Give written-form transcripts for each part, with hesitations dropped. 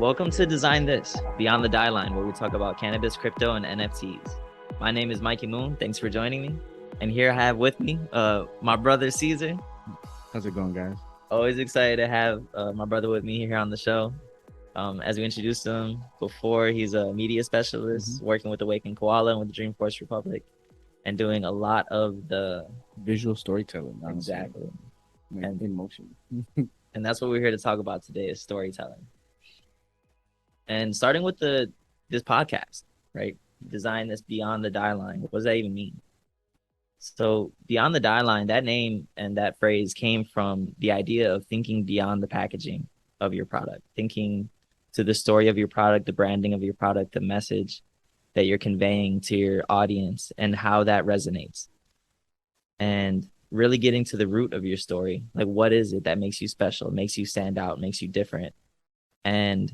Welcome to Design This, Beyond the Dieline, where we talk about cannabis, crypto, and NFTs. My name is Mikey Moon. Thanks for joining me. And here I have with me my brother, Cesar. How's it going, guys? Always excited to have my brother with me here on the show. As we introduced him before, he's a media specialist working with Awaken Koala and with the Dreamforce Republic and doing a lot of the visual storytelling. Honestly. Exactly. And in motion. And that's what we're here to talk about today is storytelling. And starting with this podcast, right? Design this beyond the die line. What does that even mean? So beyond the die line, that name and that phrase came from the idea of thinking beyond the packaging of your product, thinking to the story of your product, the branding of your product, the message that you're conveying to your audience and how that resonates. And really getting to the root of your story. Like, what is it that makes you special, makes you stand out, makes you different? And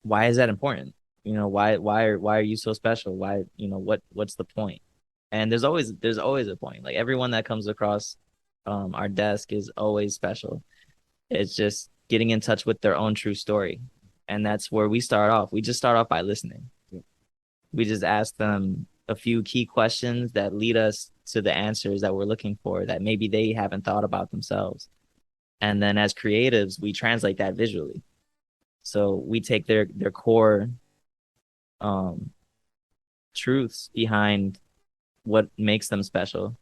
why is that important? You know, why are you so special? Why, you know, what's the point? And there's always a point. Like everyone that comes across our desk is always special. It's just getting in touch with their own true story. And that's where we start off. We just start off by listening. We just ask them a few key questions that lead us to the answers that we're looking for that maybe they haven't thought about themselves. And then as creatives, we translate that visually. So we take their core truths behind what makes them special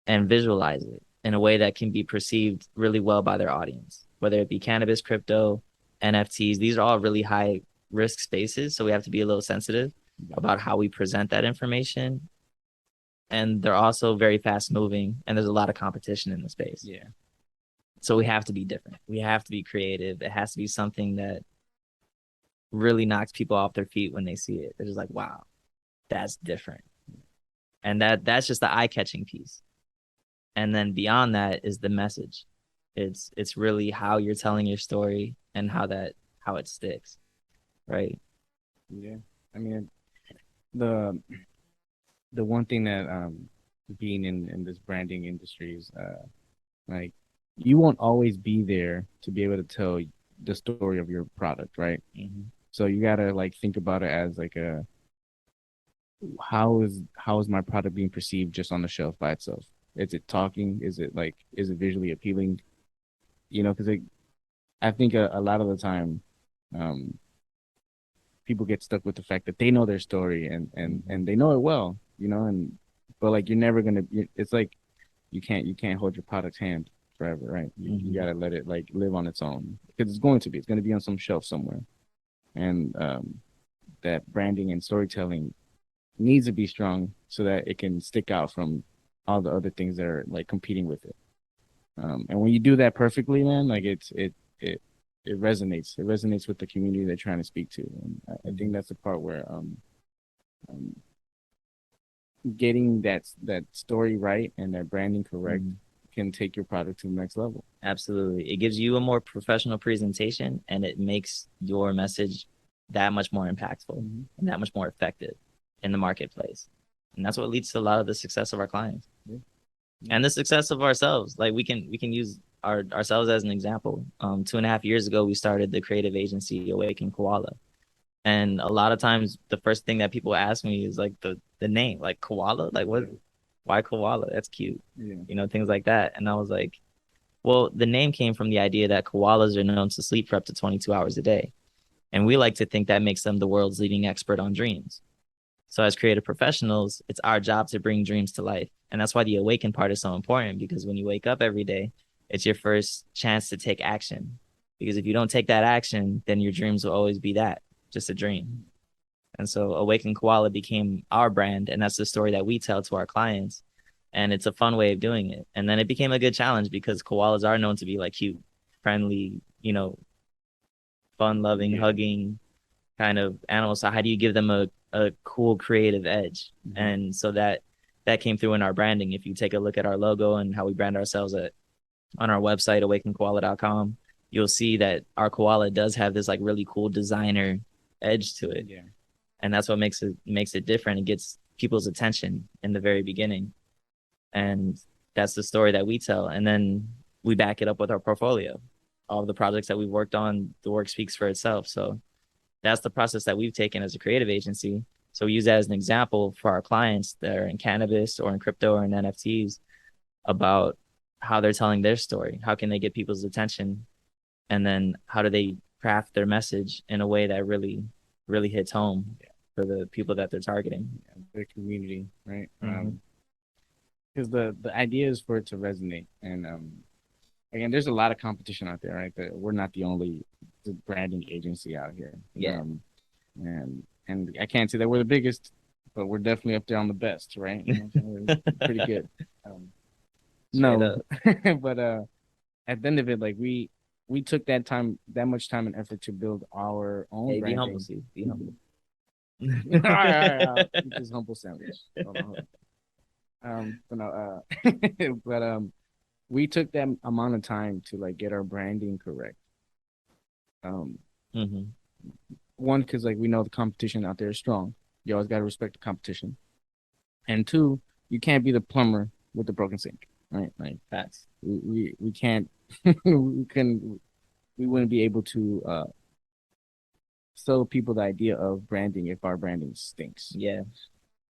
and visualize it in a way that can be perceived really well by their audience, whether it be cannabis, crypto, NFTs. These are all really high risk spaces. So we have to be a little sensitive about how we present that information. And they're also very fast moving and there's a lot of competition in the space. Yeah. So we have to be different. We have to be creative. It has to be something that really knocks people off their feet when they see it. They're just like, wow, that's different. And that's just the eye-catching piece. And then beyond that is the message. It's really how you're telling your story and how it sticks. Right? Yeah. I mean, the one thing that being in this branding industry is like you won't always be there to be able to tell the story of your product, right? Mm-hmm. So you gotta like think about it as like how is my product being perceived just on the shelf by itself? Is it talking? Is it visually appealing? You know, because I think a lot of the time, people get stuck with the fact that they know their story and they know it well, you know, but like you're never gonna. It's like you can't hold your product's hand forever, right? You gotta let it like live on its own because it's going to be on some shelf somewhere, and that branding and storytelling needs to be strong so that it can stick out from all the other things that are like competing with it. And when you do that perfectly, man, like it resonates. It resonates with the community they're trying to speak to, and I think that's the part where getting that story right and that branding correct can take your product to the next level. Absolutely. It gives you a more professional presentation and it makes your message that much more impactful and that much more effective in the marketplace. And that's what leads to a lot of the success of our clients and the success of ourselves. Like we can use ourselves as an example. 2.5 years ago, we started the creative agency Awaken Koala. And a lot of times the first thing that people ask me is like the name, like koala, like what, why koala? That's cute. Yeah. You know, things like that. And I was like, well, the name came from the idea that koalas are known to sleep for up to 22 hours a day. And we like to think that makes them the world's leading expert on dreams. So as creative professionals, it's our job to bring dreams to life. And that's why the awaken part is so important, because when you wake up every day, it's your first chance to take action. Because if you don't take that action, then your dreams will always be that, just a dream. And so Awaken Koala became our brand, and that's the story that we tell to our clients. And it's a fun way of doing it. And then it became a good challenge because koalas are known to be like cute, friendly, you know, fun-loving, hugging kind of animals. So how do you give them a cool creative edge? And so that came through in our branding. If you take a look at our logo and how we brand ourselves on our website, awakenkoala.com, you'll see that our koala does have this like really cool designer edge to it. Yeah. And that's what makes it different. It gets people's attention in the very beginning. And that's the story that we tell. And then we back it up with our portfolio. all the projects that we've worked on, the work speaks for itself. So that's the process that we've taken as a creative agency. So we use that as an example for our clients that are in cannabis or in crypto or in NFTs about how they're telling their story. How can they get people's attention? And then how do they craft their message in a way that really, really hits home for the people that they're targeting? Their community, right? Mm-hmm. Because the idea is for it to resonate. And again, there's a lot of competition out there, right? That we're not the only branding agency out here. Yeah. And I can't say that we're the biggest, but we're definitely up there on the best, right? We're pretty good. No, but at the end of it, like we took that much time and effort to build our own Hey, be branding. humble, Steve. Be humble. All right. Eat this humble sandwich. Hold on. But no, but we took that amount of time to like get our branding correct. Mm-hmm. One, because like we know the competition out there is strong. You always got to respect the competition. And two, you can't be the plumber with the broken sink, right? Like Facts. we can't we wouldn't be able to sell people the idea of branding if our branding stinks. Yeah.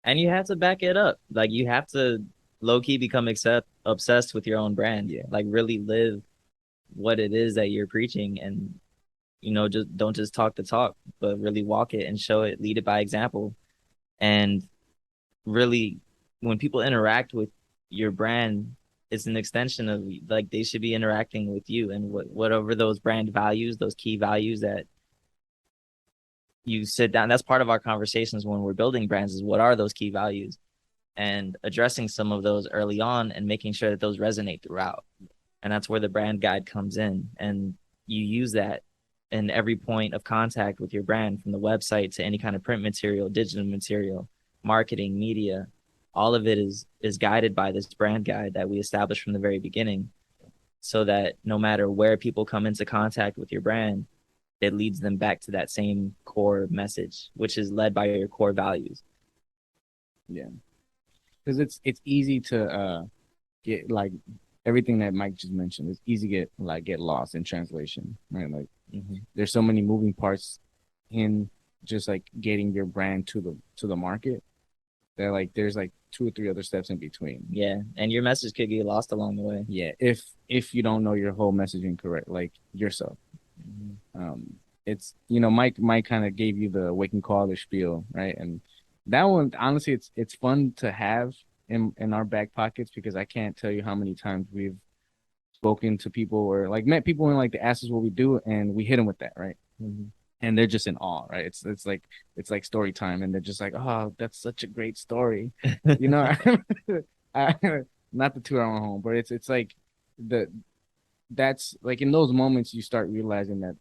And you have to back it up. Like you have to low key become obsessed with your own brand. Yeah. Like really live what it is that you're preaching, and just don't just talk the talk, but really walk it and show it, lead it by example. And really, when people interact with your brand, it's an extension of like they should be interacting with you and whatever those brand values, those key values that you sit down. That's part of our conversations when we're building brands is what are those key values, and addressing some of those early on and making sure that those resonate throughout. And that's where the brand guide comes in. And you use that in every point of contact with your brand, from the website to any kind of print material, digital material, marketing, media. All of it is guided by this brand guide that we established from the very beginning, so that no matter where people come into contact with your brand, it leads them back to that same core message, which is led by your core values. Yeah. Because it's easy to get like everything that Mike just mentioned. It's easy to get lost in translation, right? Like there's so many moving parts in just like getting your brand to the market that like there's like 2 or 3 other steps in between. Yeah, and your message could get lost along the way. Yeah, if you don't know your whole messaging correct, like yourself. It's Mike kind of gave you the Awaken Koala spiel, right? And that one, honestly, it's fun to have in our back pockets, because I can't tell you how many times we've spoken to people or like met people and like they ask us what we do and we hit them with that, right? And they're just in awe, right? It's like story time, and they're just like, oh, that's such a great story, I, not to toot our own home, but it's like that's like in those moments you start realizing that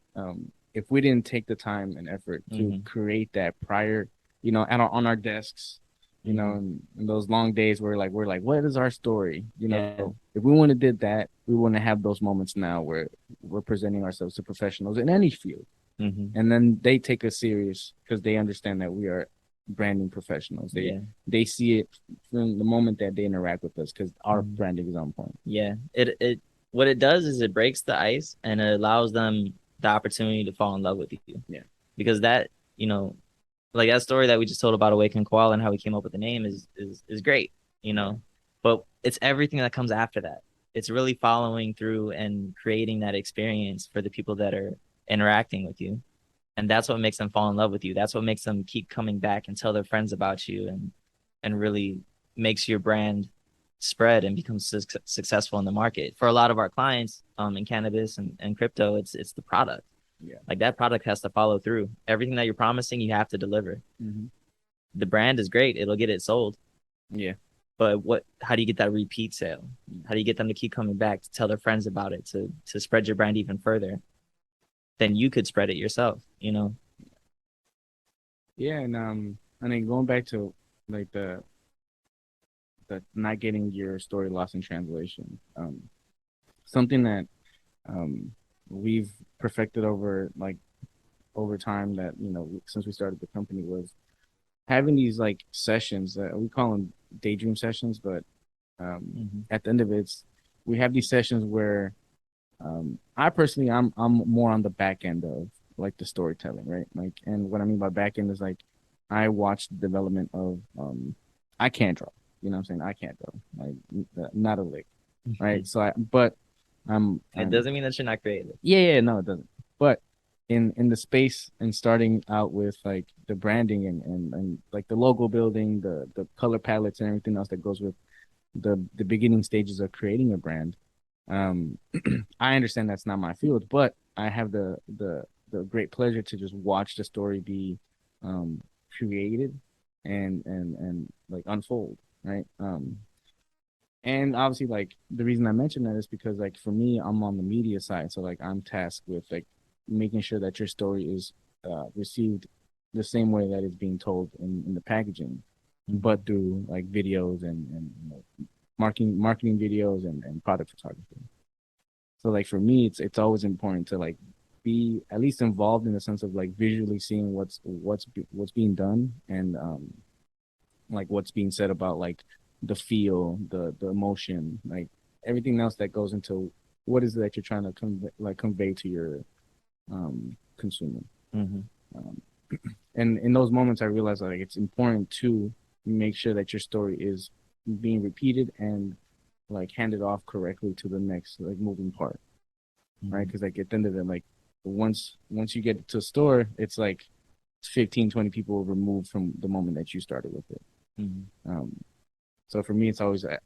if we didn't take the time and effort to create that prior, on our desks, in those long days where we're like, what is our story? If we wouldn't have did that, we wouldn't have those moments now where we're presenting ourselves to professionals in any field. And then they take us serious because they understand that we are branding professionals. They see it from the moment that they interact with us because our branding is on point. Yeah, it what it does is it breaks the ice and it allows them the opportunity to fall in love with you. Yeah, because that like that story that we just told about Awaken Koala and how we came up with the name is great, but it's everything that comes after that. It's really following through and creating that experience for the people that are interacting with you. And that's what makes them fall in love with you. That's what makes them keep coming back and tell their friends about you, and really makes your brand spread and become successful in the market. For a lot of our clients in cannabis and crypto, it's the product. Yeah. Like that product has to follow through. Everything that you're promising, you have to deliver. The brand is great. It'll get it sold. Yeah. But how do you get that repeat sale? How do you get them to keep coming back, to tell their friends about it, to spread your brand even further? Then you could spread it yourself, Yeah, and then going back to like the not getting your story lost in translation. Something that we've perfected over time that since we started the company was having these like sessions that we call them daydream sessions, but at the end of it, we have these sessions where I personally, I'm more on the back end of like the storytelling, right? Like, and what I mean by back end is like I watch the development of I can't draw. You know what I'm saying? I can't draw. Like not a lick, right? So but It doesn't mean that you're not creative. yeah, no, it doesn't. But in the space and starting out with like the branding and like the logo building, the color palettes and everything else that goes with the beginning stages of creating a brand. Um, I understand that's not my field, but I have the great pleasure to just watch the story be um created and like unfold, right? And obviously like the reason I mention that is because like for me, I'm on the media side, so like I'm tasked with like making sure that your story is received the same way that it's being told in the packaging, but through like videos and you know, marketing videos and product photography. So like for me, it's always important to like be at least involved in the sense of like visually seeing what's being done and like what's being said about like the feel, the emotion, like everything else that goes into what is it that you're trying to convey to your consumer. Mm-hmm. Um, and in those moments, I realized like it's important to make sure that your story is being repeated and like handed off correctly to the next like moving part, right? Because like at the end of it, like once you get to a store, it's like 15, 20 people removed from the moment that you started with it. Mm-hmm. So for me, it's always the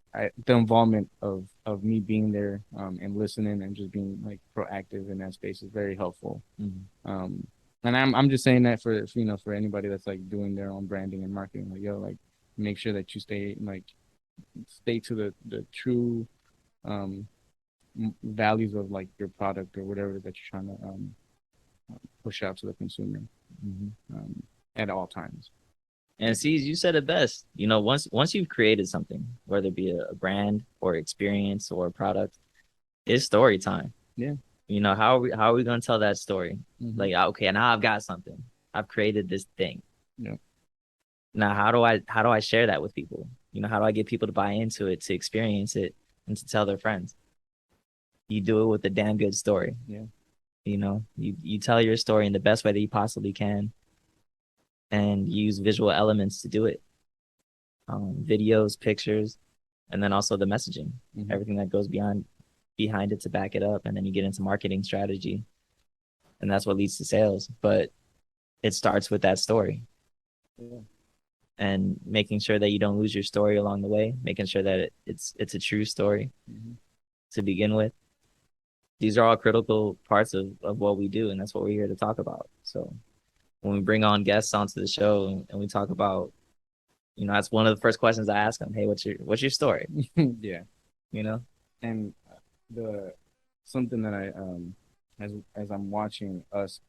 involvement of me being there and listening and just being like proactive in that space is very helpful. And I'm just saying that for you know for anybody that's like doing their own branding and marketing, like yo, like make sure that you stay to the true um values of like your product or whatever that you're trying to push out to the consumer at all times. And see, you said it best. You know, once you've created something, whether it be a brand or experience or a product, it's story time. Yeah. You know, how are we gonna tell that story? Like, okay, now I've got something. I've created this thing. Yeah. Now how do I share that with people? You know, how do I get people to buy into it, to experience it, and to tell their friends? You do it with a damn good story. Yeah. You know, you tell your story in the best way that you possibly can and use visual elements to do it. Videos, pictures, and then also the messaging, everything that goes behind it to back it up. And then you get into marketing strategy, and that's what leads to sales. But it starts with that story. Yeah. And making sure that you don't lose your story along the way, making sure that it's a true story to begin with. These are all critical parts of what we do, and that's what we're here to talk about. So when we bring on guests onto the show and we talk about, you know, that's one of the first questions I ask them. Hey, what's your story? Yeah. You know? And the something that I as I'm watching us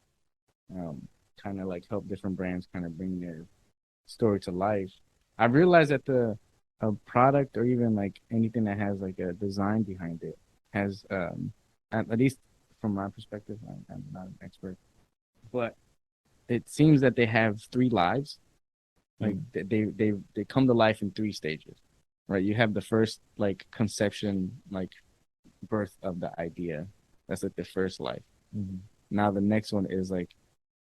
kind of like help different brands kind of bring their story to life, I realized that a product or even like anything that has like a design behind it has at least from my perspective, I'm not an expert, but it seems that they have three lives. Like they come to life in three stages, right? You have the first like conception, like birth of the idea. That's like the first life. Now the next one is like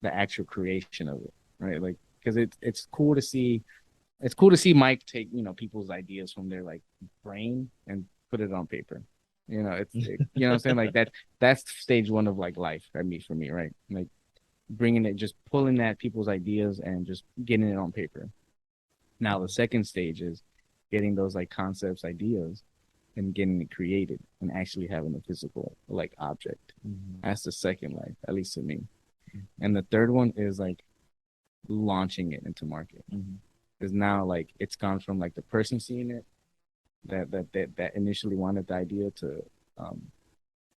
the actual creation of it, right? Like because it's cool to see Mike take people's ideas from their like brain and put it on paper. You know, you know what I'm saying, like that's stage one of like life. I mean, for me, right? Like bringing it, just pulling at people's ideas and just getting it on paper. Now the second stage is getting those like concepts, ideas, and getting it created and actually having a physical like object. That's the second life, at least to me. And the third one is like launching it into market. Because now like it's gone from like the person seeing it that initially wanted the idea to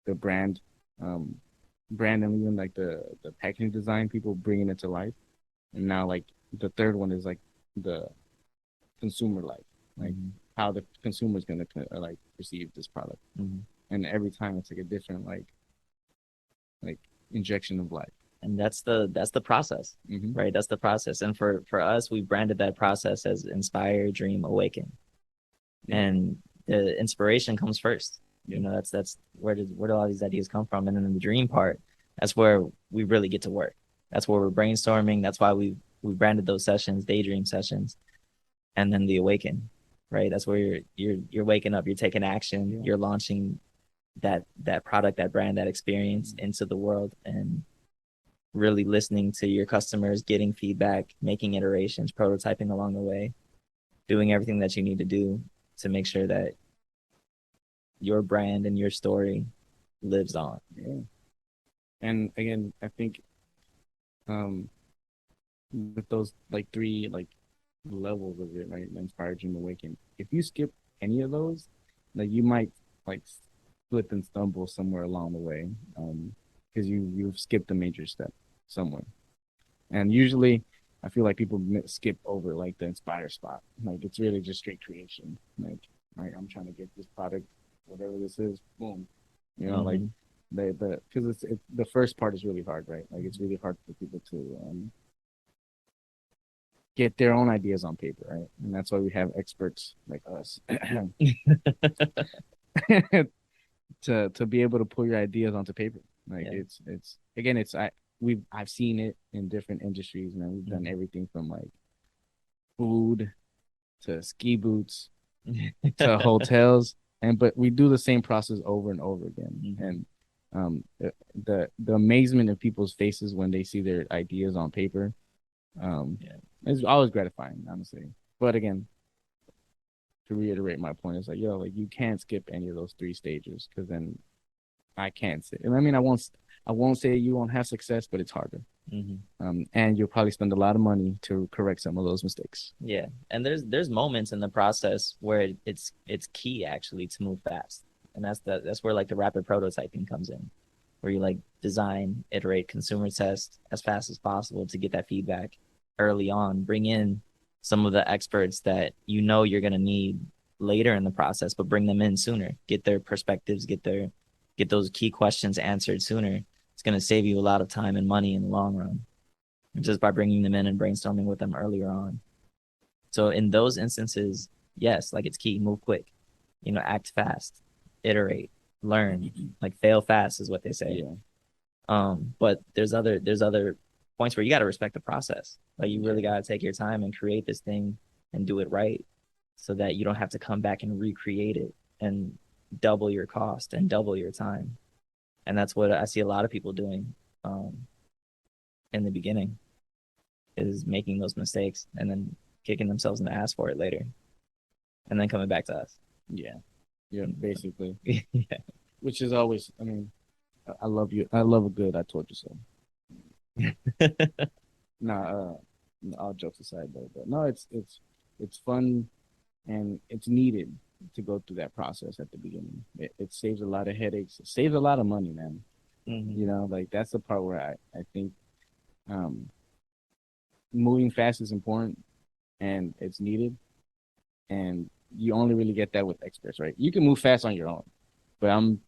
the brand and even like the packaging design people bringing it to life. And now like the third one is like the consumer life, like how the consumer is going to like perceive this product. And every time it's like a different like injection of life. And that's the process, right? That's the process. And for us, we branded that process as Inspire, Dream, Awaken. And the inspiration comes first. You know, that's where do all these ideas come from? And then the dream part, that's where we really get to work. That's where we're brainstorming. That's why we branded those sessions daydream sessions, and then the awaken, right? That's where you're waking up, you're taking action, you're launching that product, that brand, that experience into the world, and really listening to your customers, getting feedback, making iterations, prototyping along the way, doing everything that you need to do to make sure that your brand and your story lives on. Yeah. And again, I think with those like three like levels of it, right? Inspire, dream, awaken. If you skip any of those, like you might like slip and stumble somewhere along the way, because you've skipped a major step somewhere. And usually, I feel like people skip over like the inspire spot. Like it's really just straight creation. Like, right, I'm trying to get this product, whatever this is, boom. You know, like the because the first part is really hard, right? Like it's really hard for people to get their own ideas on paper, right? And that's why we have experts like us to be able to pull your ideas onto paper. Like it's again, I've seen it in different industries, man. We've done everything from like food to ski boots to hotels, but we do the same process over and over again. And the amazement in people's faces when they see their ideas on paper, it's always gratifying, honestly. But again, to reiterate my point, it's like, yo, like you can't skip any of those three stages because then I can't say. I mean, I won't say you won't have success, but it's harder. And you'll probably spend a lot of money to correct some of those mistakes. Yeah, and there's moments in the process where it's key actually to move fast, and that's where like the rapid prototyping comes in, where you like design, iterate, consumer test as fast as possible to get that feedback early on. Bring in some of the experts that you know you're gonna need later in the process, but bring them in sooner. Get their perspectives, get those key questions answered sooner. It's gonna save you a lot of time and money in the long run, just by bringing them in and brainstorming with them earlier on. So in those instances, yes, like it's key, move quick, you know, act fast, iterate, learn, like fail fast is what they say. But there's other points where you got to respect the process. Like you really got to take your time and create this thing and do it right so that you don't have to come back and recreate it and double your cost and double your time. And that's what I see a lot of people doing in the beginning, is making those mistakes and then kicking themselves in the ass for it later, and then coming back to us. Yeah, basically. Yeah. Which is always, I mean, I love you. I love a good I told you so. Nah, all jokes aside though, but no, it's fun and it's needed to go through that process at the beginning. It saves a lot of headaches. It saves a lot of money, man. You know, like that's the part where I think moving fast is important and it's needed. And you only really get that with experts, right? You can move fast on your own, but I'm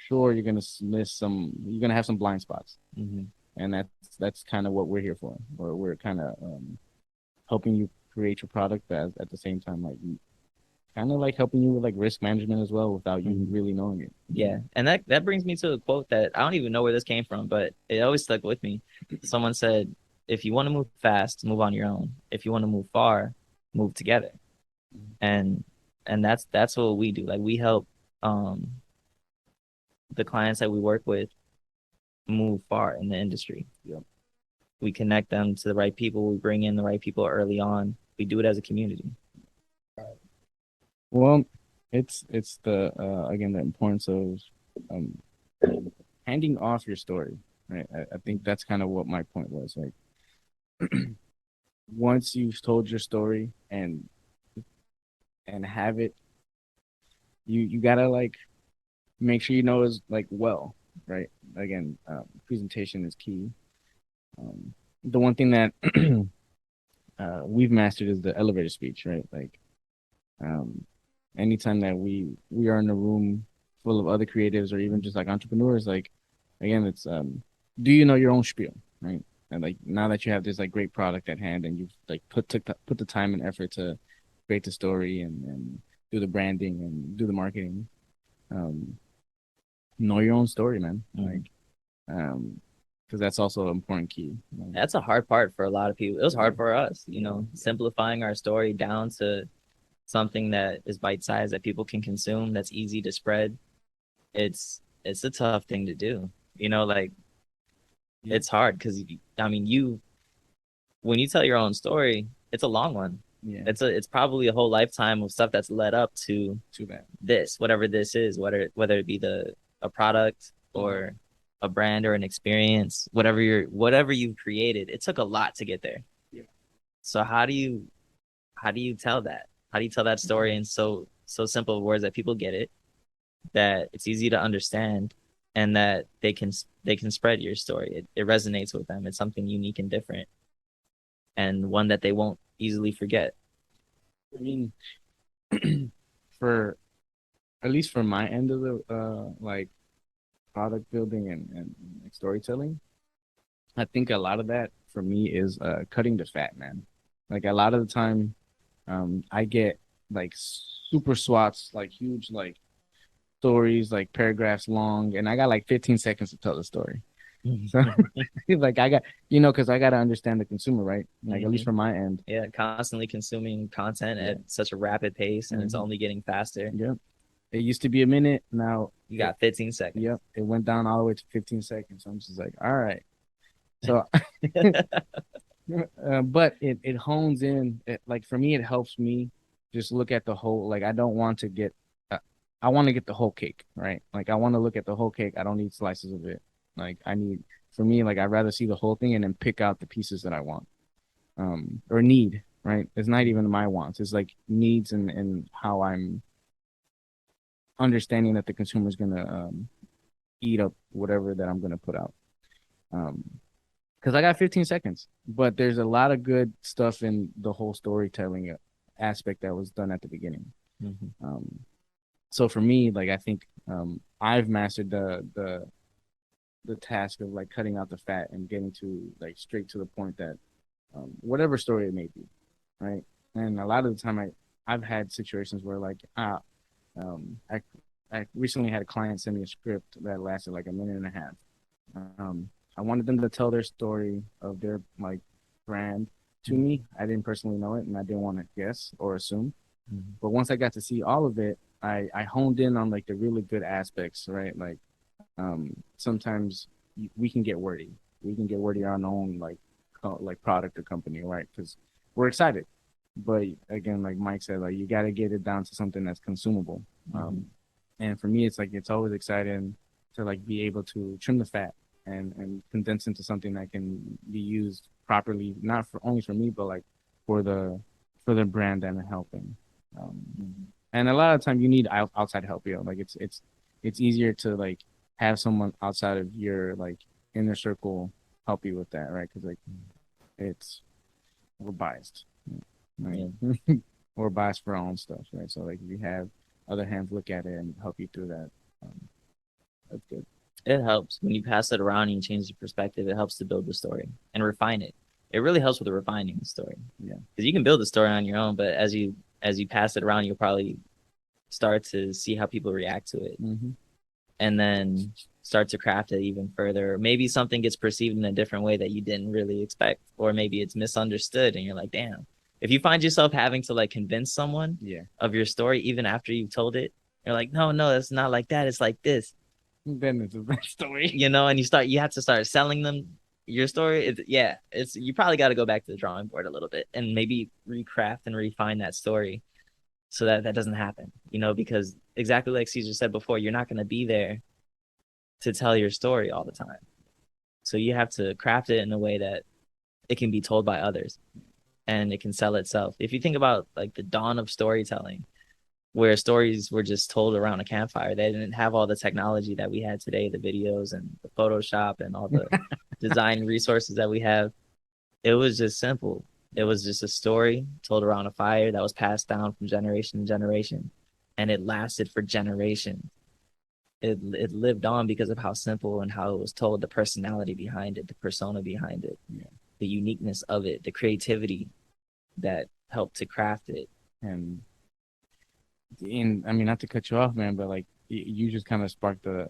sure you're gonna you're gonna have some blind spots. And that's kind of what we're here for. Or we're kind of helping you create your product, but at the same time, like kind of like helping you with like risk management as well without you really knowing it. Yeah, and that brings me to a quote that I don't even know where this came from, but it always stuck with me. Someone said, "If you want to move fast, move on your own. If you want to move far, move together." And that's what we do. Like we help the clients that we work with move far in the industry. We connect them to the right people. We bring in the right people early on. We do it as a community. Well, it's the again the importance of handing off your story, right? I think that's kind of what my point was. Like once you've told your story and have it, you gotta like make sure you know is like well, right? Again, presentation is key. The one thing that we've mastered is the elevator speech, right? Like anytime that we are in a room full of other creatives or even just like entrepreneurs, like again, it's do you know your own spiel, right? And like now that you have this like great product at hand and you've like put the time and effort to create the story and do the branding and do the marketing, know your own story, man. Mhm. Like, because that's also an important key. Like, That's a hard part for a lot of people. It was hard for us, you know, simplifying our story down to something that is bite sized that people can consume, that's easy to spread. It's a tough thing to do. You know, like yeah, it's hard because I mean, you when you tell your own story, it's a long one. yeah, It's probably a whole lifetime of stuff that's led up to too bad. this, whatever this is, whether it be the a product or a brand or an experience, whatever you've created, it took a lot to get there. Yeah. So how do you tell that? How do you tell that story in so simple words that people get it, that it's easy to understand, and that they can spread your story. It resonates with them. It's something unique and different, and one that they won't easily forget. I mean, for at least for my end of the like product building and like, storytelling, I think a lot of that for me is cutting the fat, man. Like a lot of the time, I get like super swats, like huge like stories, like paragraphs long, and I got like 15 seconds to tell the story. So like I got, because I got to understand the consumer, right? Like at least from my end. Yeah, constantly consuming content Yeah. at such a rapid pace, and it's Mhm. only getting faster. Yep. It used to be a minute. Now You got 15 seconds. yep, it went down all the way to 15 seconds. So I'm just like, all right. So, but it hones in. Like for me, it helps me just look at the whole. Like I don't want to get, I want to get the whole cake, right? Like I want to look at the whole cake. I don't need slices of it. Like I need, for me, like I'd rather see the whole thing and then pick out the pieces that I want, or need. Right? It's not even my wants. It's like needs and how I'm understanding that the consumer is gonna eat up whatever that I'm gonna put out. Um, because I got 15 seconds, but there's a lot of good stuff in the whole storytelling aspect that was done at the beginning. Mhm. So for me, like I think I've mastered the task of like cutting out the fat and getting to like straight to the point that whatever story it may be, right? And a lot of the time, I've had situations where like um, I I recently had a client send me a script that lasted like a minute and a half. Um, I wanted them to tell their story of their like brand to me. I didn't personally know it, and I didn't want to guess or assume. Mhm. But once I got to see all of it, I honed in on like the really good aspects, right? Like sometimes we can get wordy. We can get wordy on our own like product or company, right? Because we're excited. But again, like Mike said, like you got to get it down to something that's consumable. And for me, it's like it's always exciting to like be able to trim the fat and condense into something that can be used properly, not for only for me, but like for the brand that I'm helping. And a lot of time you need outside help. Like it's easier to like have someone outside of your like inner circle help you with that, right? Because like it's we're biased, right? Yeah. We're biased for our own stuff, right? So like if you have other hands look at it and help you through that, that's good. It helps when you pass it around and you change the perspective. It helps to build the story and refine it. It really helps with refining the story. Yeah, Because you can build the story on your own, but as you pass it around, you'll probably start to see how people react to it, and then start to craft it even further. Maybe something gets perceived in a different way that you didn't really expect, or maybe it's misunderstood, and you're like, damn. If you find yourself having to like convince someone yeah. of your story even after you've told it, you're like, no, no, it's not like that. It's like this, Then it's a bad story. and you have to start selling them your story. It's you probably got to go back to the drawing board a little bit and maybe recraft and refine that story so that that doesn't happen, because exactly like Cesar said before, you're not going to be there to tell your story all the time. So you have to craft it in a way that it can be told by others and it can sell itself. If you think about like the dawn of storytelling, where stories were just told around a campfire, they didn't have all the technology that we had today, the videos and the Photoshop and all the design resources that we have. It was just simple. It was just a story told around a fire that was passed down from generation to generation, and it lasted for generations. It lived on because of how simple and how it was told, the personality behind it, the persona behind it, Yeah. the uniqueness of it, the creativity that helped to craft it. And I mean, not to cut you off, man, but like you just kind of sparked a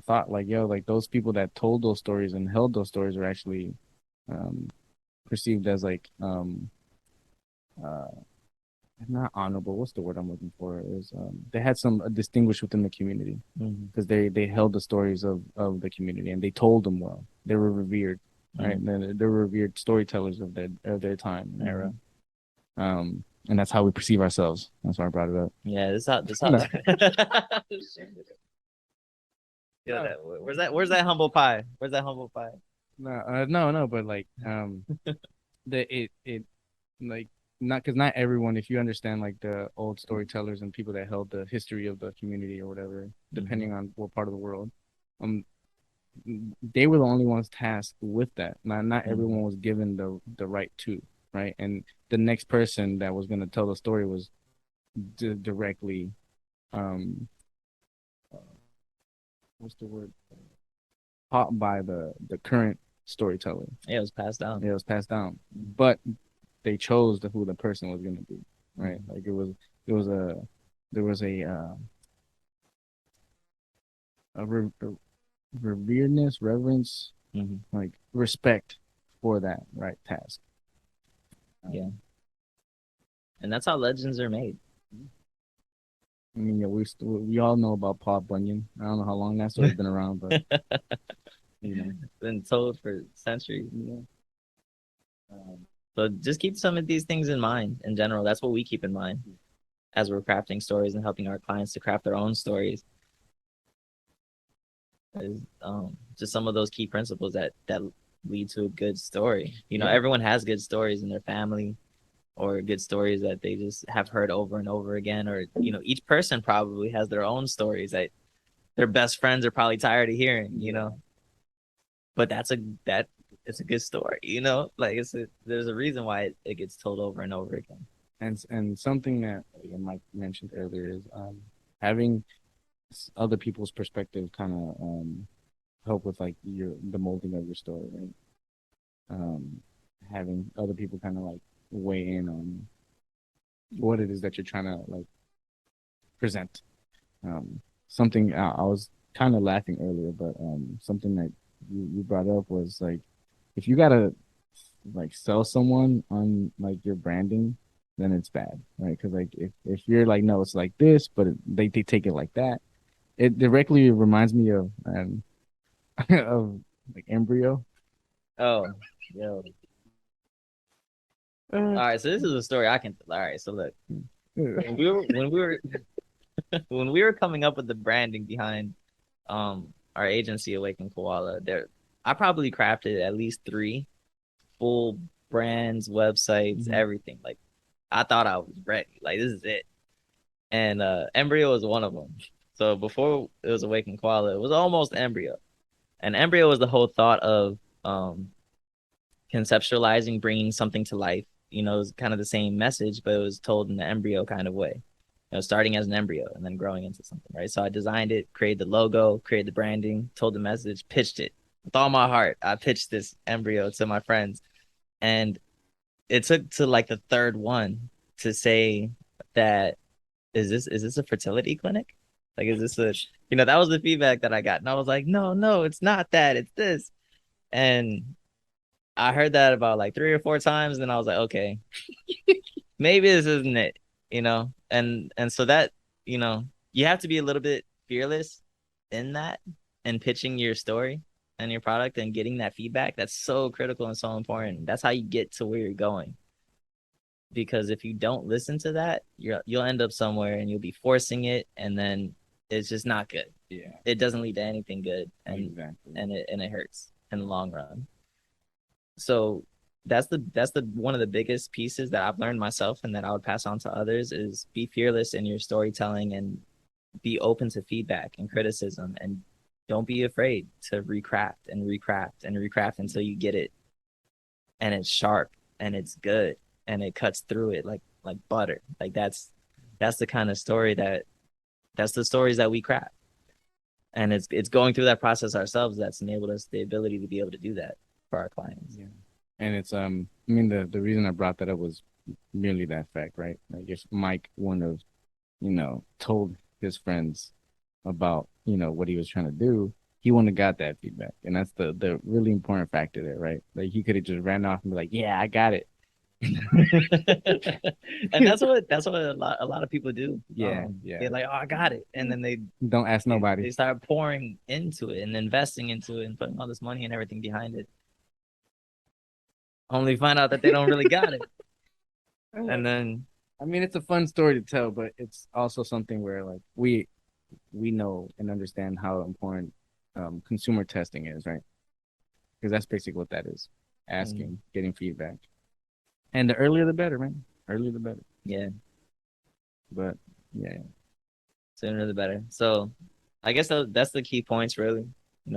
thought like, yo, like those people that told those stories and held those stories are actually um perceived as like uh not honorable. What's the word I'm looking for? Is they had some distinguished within the community because they held the stories of the community and they told them well. They were revered, right? And they're revered storytellers of their time and era. And that's how we perceive ourselves. That's why I brought it up. Yeah, this how. Yeah, where's that humble pie? Where's that humble pie? No, but like it like not because not everyone, if you understand like the old storytellers and people that held the history of the community or whatever, depending on what part of the world, um they were the only ones tasked with that. Not everyone was given the right to, right? And the next person that was going to tell the story was directly um what's the word, taught by the current storyteller. Yeah, it was passed down. Yeah, it was passed down, but they chose who the person was going to be, right? Like it was a there was a reveredness, reverence, like respect for that right task. Yeah, and that's how legends are made. I mean, yeah, we all know about Paul Bunyan. I don't know how long that story's been around, but you know, it's been told for centuries. So just keep some of these things in mind in general. That's what we keep in mind as we're crafting stories and helping our clients to craft their own stories. Is just some of those key principles that lead to a good story. You know, everyone has good stories in their family or good stories that they just have heard over and over again, or you know, each person probably has their own stories that their best friends are probably tired of hearing, you know. But it's a good story, you know. Like there's a reason why it gets told over and over again. And something that Mike mentioned earlier is having other people's perspective kind of help with like the molding of your story, right? Having other people kind of like weigh in on what it is that you're trying to like present. Something I was kind of laughing earlier, but something that you brought up was like if you gotta like sell someone on like your branding, then it's bad, right? Because like if you're like no, it's like this, but they take it like that. It directly reminds me of of like embryo. Oh, yo. All right, so this is a story I can. All right, so look, when we were coming up with the branding behind our agency Awaken Koala, I probably crafted at least 3 full brands, websites, everything. Like I thought I was ready. Like this is it. And Embryo was one of them. So before it was Awaken Koala, it was almost Embryo. And Embryo was the whole thought of conceptualizing, bringing something to life. You know, it was kind of the same message, but it was told in the embryo kind of way. You know, starting as an embryo and then growing into something, right? So I designed it, created the logo, created the branding, told the message, pitched it with all my heart. I pitched this embryo to my friends, and it took to like the third one to say that is this a fertility clinic? Like, is this a, you know, that was the feedback that I got, and I was like, no, it's not that, it's this, and I heard that about like 3 or 4 times, and then I was like, okay, maybe this isn't it, you know? And so that, you know, you have to be a little bit fearless in that and pitching your story and your product and getting that feedback. That's so critical and so important. That's how you get to where you're going. Because if you don't listen to that, you'll end up somewhere and you'll be forcing it, and then it's just not good. Yeah. It doesn't lead to anything good, and Exactly. and it hurts in the long run. So that's the one of the biggest pieces that I've learned myself and that I would pass on to others is be fearless in your storytelling and be open to feedback and criticism, and don't be afraid to recraft and recraft and recraft until you get it and it's sharp and it's good and it cuts through it like butter. Like that's the kind of story that's the stories that we craft. And it's going through that process ourselves that's enabled us the ability to be able to do that for our clients. Yeah. And it's I mean the reason I brought that up was merely that fact, right? Like if Mike wouldn't have, you know, told his friends about, what he was trying to do, he wouldn't have got that feedback. And that's the really important factor there, right? Like he could have just ran off and be like, yeah, I got it. And that's what a lot of people do. Yeah. They're like, oh, I got it, and then they don't ask nobody. They start pouring into it and investing into it and putting all this money and everything behind it, only find out that they don't really got it. And then, I mean, it's a fun story to tell, but it's also something where like we know and understand how important consumer testing is, right? Because that's basically what that is: asking, getting feedback. And the earlier the better, man. Earlier the better. Yeah. But yeah. Sooner the better. So I guess that's the key points, really.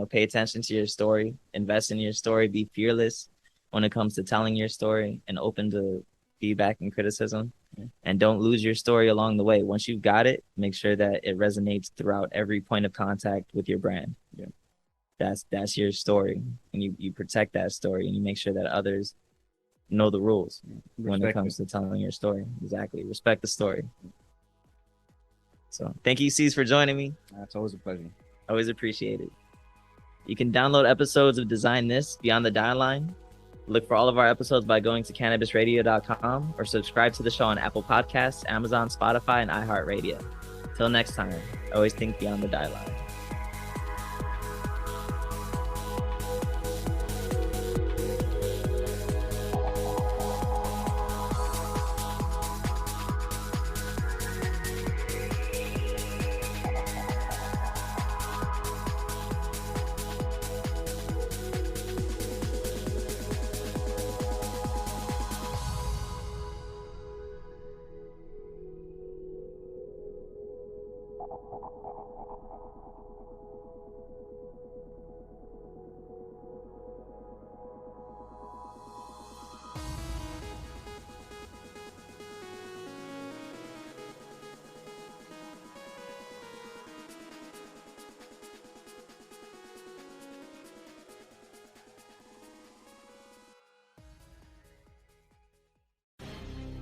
Pay attention to your story, invest in your story, be fearless when it comes to telling your story, and open to feedback and criticism. Yeah. And don't lose your story along the way. Once you've got it, make sure that it resonates throughout every point of contact with your brand. Yeah. That's your story. And you protect that story, and you make sure that others know the rules when it comes to telling your story. Exactly. Respect the story. So thank you, Cesar, for joining me. It's always a pleasure. Always appreciate it. You can download episodes of Design This Beyond the Dieline. Look for all of our episodes by going to cannabisradio.com or subscribe to the show on Apple Podcasts, Amazon, Spotify, and iHeartRadio. Till next time, always think beyond the dieline.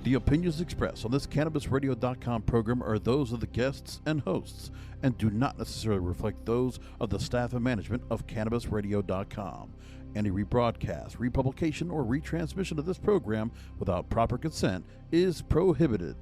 The opinions expressed on this CannabisRadio.com program are those of the guests and hosts and do not necessarily reflect those of the staff and management of CannabisRadio.com. Any rebroadcast, republication, or retransmission of this program without proper consent is prohibited.